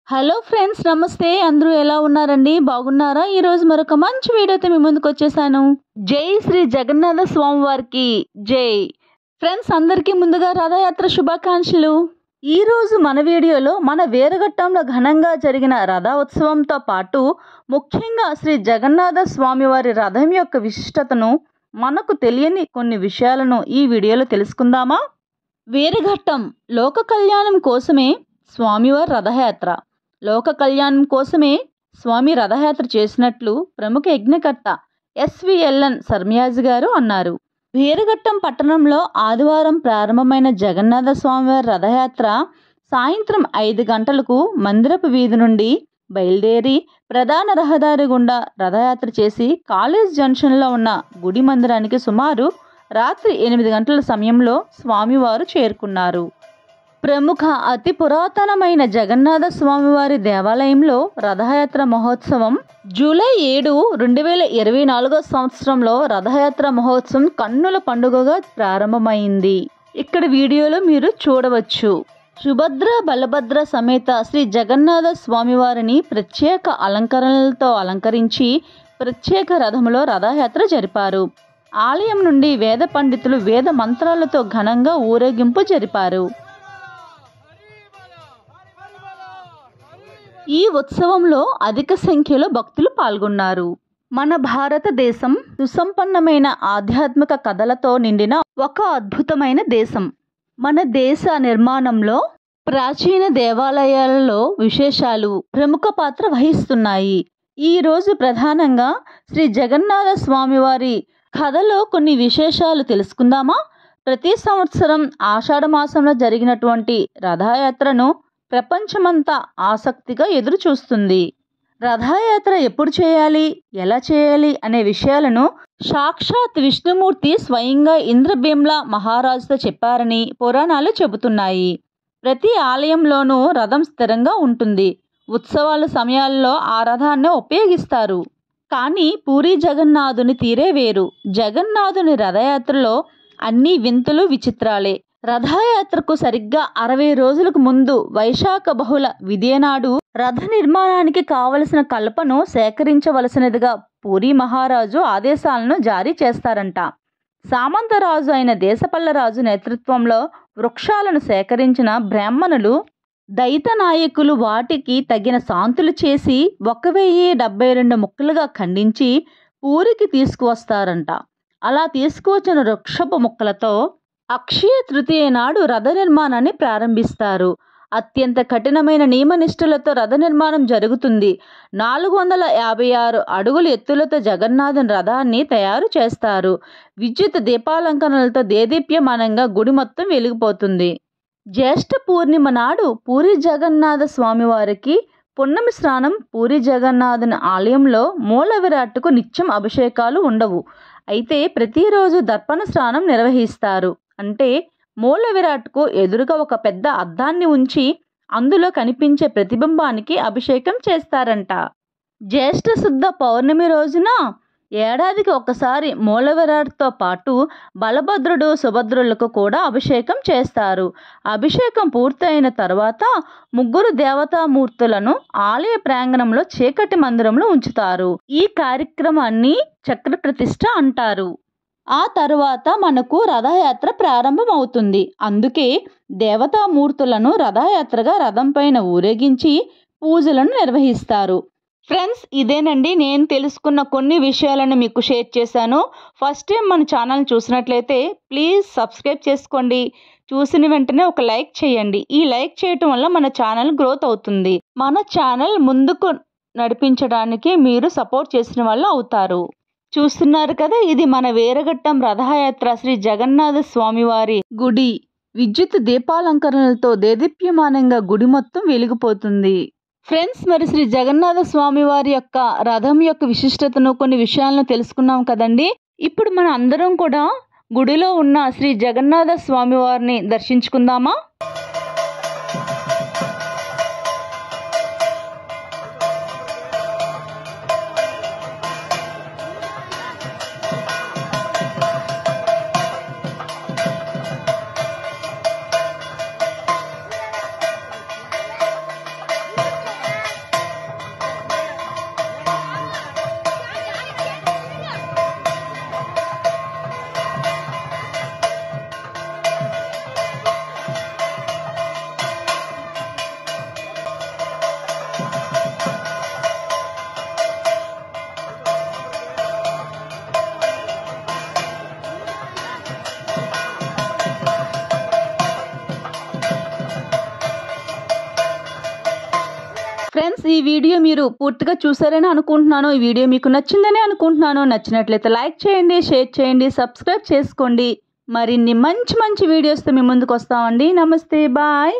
Hello friends, నమస్తే. అందరూ ఎలా ఉన్నారండి? బాగున్నారా? ఈరోజు మరొక మంచి వీడియోతో మీ ముందుకు వచ్చేసాను. జై శ్రీ జగన్నాథ స్వామి వారికి జై. ఫ్రెండ్స్, అందరికీ ముందుగా రథయాత్ర శుభాకాంక్షలు. ఈ రోజు మన వీడియోలో మన వేరఘట్టంలో ఘనంగా జరిగిన రథోత్సవంతో పాటు ముఖ్యంగా శ్రీ జగన్నాథ స్వామి వారి రథం యొక్క విశిష్టతను, మనకు తెలియని కొన్ని విషయాలను ఈ వీడియోలో తెలుసుకుందామా? వేరఘట్టం లోక కళ్యాణం కోసమే స్వామివారి రథయాత్ర. లోక కళ్యాణం కోసమే స్వామి రథయాత్ర చేసినట్లు ప్రముఖ యజ్ఞకర్త ఎస్విఎల్ఎన్ సర్మయాజి గారు అన్నారు. వీరఘట్టం పట్టణంలో ఆదివారం ప్రారంభమైన జగన్నాథ స్వామివారి రథయాత్ర సాయంత్రం 5 గంటలకు మందిరపు వీధి నుండి బయలుదేరి ప్రధాన రహదారి గుండా రథయాత్ర చేసి కాలేజ్ జంక్షన్లో ఉన్న గుడి మందిరానికి సుమారు రాత్రి 8 గంటల సమయంలో స్వామివారు చేరుకున్నారు. ప్రముఖ అతి పురాతనమైన జగన్నాథ స్వామివారి దేవాలయంలో రథయాత్ర మహోత్సవం జూలై 7, 2024 సంవత్సరంలో రథయాత్ర మహోత్సవం కన్నుల పండుగగా ప్రారంభమైంది. ఇక్కడ వీడియోలో మీరు చూడవచ్చు. సుభద్ర బలభద్ర సమేత శ్రీ జగన్నాథ స్వామివారిని ప్రత్యేక అలంకరణలతో అలంకరించి ప్రత్యేక రథములో రథయాత్ర జరిపారు. ఆలయం నుండి వేద పండితులు వేద మంత్రాలతో ఘనంగా ఊరేగింపు జరిపారు. ఈ ఉత్సవంలో అధిక సంఖ్యలో భక్తులు పాల్గొన్నారు. మన భారతదేశం సుసంపన్నమైన ఆధ్యాత్మిక కథలతో నిండిన ఒక అద్భుతమైన దేశం. మన దేశ నిర్మాణంలో ప్రాచీన దేవాలయాలలో విశేషాలు ప్రముఖ పాత్ర వహిస్తున్నాయి. ఈ రోజు ప్రధానంగా శ్రీ జగన్నాథ స్వామివారి కథలో కొన్ని విశేషాలు తెలుసుకుందామా? ప్రతి సంవత్సరం ఆషాఢ మాసంలో జరిగినటువంటి రథయాత్రను ప్రపంచమంతా ఆసక్తిగా ఎదురు చూస్తుంది. రథయాత్ర ఎప్పుడు చేయాలి, ఎలా చేయాలి అనే విషయాలను సాక్షాత్ విష్ణుమూర్తి స్వయంగా ఇంద్రభీమ్ల మహారాజుతో చెప్పారని పురాణాలు చెబుతున్నాయి. ప్రతి ఆలయంలోనూ రథం స్థిరంగా ఉంటుంది. ఉత్సవాల సమయాల్లో ఆ రథాన్ని ఉపయోగిస్తారు. కానీ పూరి జగన్నాథుని తీరే వేరు. జగన్నాథుని రథయాత్రలో అన్ని వింతలు విచిత్రాలే. రథయాత్రకు సరిగ్గా 60 రోజులకు ముందు వైశాఖ బహుళ విధియనాడు రథ నిర్మాణానికి కావలసిన కల్పను సేకరించవలసినదిగా పూరి మహారాజు ఆదేశాలను జారీ చేస్తారంట. సామంతరాజు అయిన దేశపల్లరాజు నేతృత్వంలో వృక్షాలను సేకరించిన బ్రాహ్మణులు దైత నాయకులు వాటికి తగిన శాంతులు చేసి 1072 ముక్కలుగా ఖండించి పూరికి తీసుకువస్తారంట. అలా తీసుకువచ్చిన వృక్షపు ముక్కలతో అక్షయ తృతీయ నాడు రథ నిర్మాణాన్ని ప్రారంభిస్తారు. అత్యంత కఠినమైన నియమనిష్ఠులతో రథ నిర్మాణం జరుగుతుంది. 456 అడుగుల ఎత్తులతో జగన్నాథుని రథాన్ని తయారు చేస్తారు. విద్యుత్ దీపాలంకరణలతో దేదీప్యమానంగా గుడి మొత్తం వెలిగిపోతుంది. జ్యేష్ఠ పూర్ణిమ నాడు పూరి జగన్నాథ స్వామివారికి పున్నమి స్నానం. పూరి జగన్నాథుని ఆలయంలో మూల విరాట్కు నిత్యం అభిషేకాలు ఉండవు. అయితే ప్రతిరోజు దర్పణ స్నానం నిర్వహిస్తారు. అంటే మూల విరాట్కు ఎదురుగా ఒక పెద్ద అద్దాన్ని ఉంచి అందులో కనిపించే ప్రతిబింబానికి అభిషేకం చేస్తారంట. జ్యేష్ఠ శుద్ధ పౌర్ణమి రోజున ఏడాదికి ఒకసారి మూల విరాట్తో పాటు బలభద్రుడు సుభద్రులకు కూడా అభిషేకం చేస్తారు. అభిషేకం పూర్తయిన తర్వాత 3 దేవతామూర్తులను ఆలయ ప్రాంగణంలో చీకటి మందిరంలో ఉంచుతారు. ఈ కార్యక్రమాన్ని చక్ర ప్రతిష్ఠ అంటారు. ఆ తరువాత మనకు రథయాత్ర ప్రారంభం అవుతుంది. అందుకే దేవతామూర్తులను రథయాత్రగా రథం పైన ఊరేగించి పూజలను నిర్వహిస్తారు. ఫ్రెండ్స్, ఇదేనండి నేను తెలుసుకున్న కొన్ని విషయాలను మీకు షేర్ చేశాను. ఫస్ట్ టైం మన ఛానల్ చూసినట్లయితే ప్లీజ్ సబ్స్క్రైబ్ చేసుకోండి. చూసిన వెంటనే ఒక లైక్ చేయండి. ఈ లైక్ చేయటం వల్ల మన ఛానల్ గ్రోత్ అవుతుంది. మన ఛానల్ ముందుకు నడిపించడానికి మీరు సపోర్ట్ చేసిన వాళ్ళు అవుతారు. చూస్తున్నారు కదా, ఇది మన వేరఘట్టం రథయాత్ర శ్రీ జగన్నాథ స్వామివారి గుడి. విద్యుత్ దీపాలంకరణలతో దేదీప్యమానంగా గుడి మొత్తం వెలిగిపోతుంది. ఫ్రెండ్స్, మరి శ్రీ జగన్నాథ స్వామి వారి యొక్క రథం యొక్క విశిష్టతను కొన్ని విషయాలను తెలుసుకున్నాం కదండి. ఇప్పుడు మన అందరం కూడా గుడిలో ఉన్న శ్రీ జగన్నాథ స్వామి వారిని దర్శించుకుందామా? ఫ్రెండ్స్, ఈ వీడియో మీరు పూర్తిగా చూసారని అనుకుంటున్నాను. ఈ వీడియో మీకు నచ్చిందని అనుకుంటున్నాను. నచ్చినట్లయితే లైక్ చేయండి, షేర్ చేయండి, సబ్స్క్రైబ్ చేసుకోండి. మరిన్ని మంచి మంచి వీడియోస్తో మీ ముందుకు వస్తామండి. నమస్తే, బాయ్.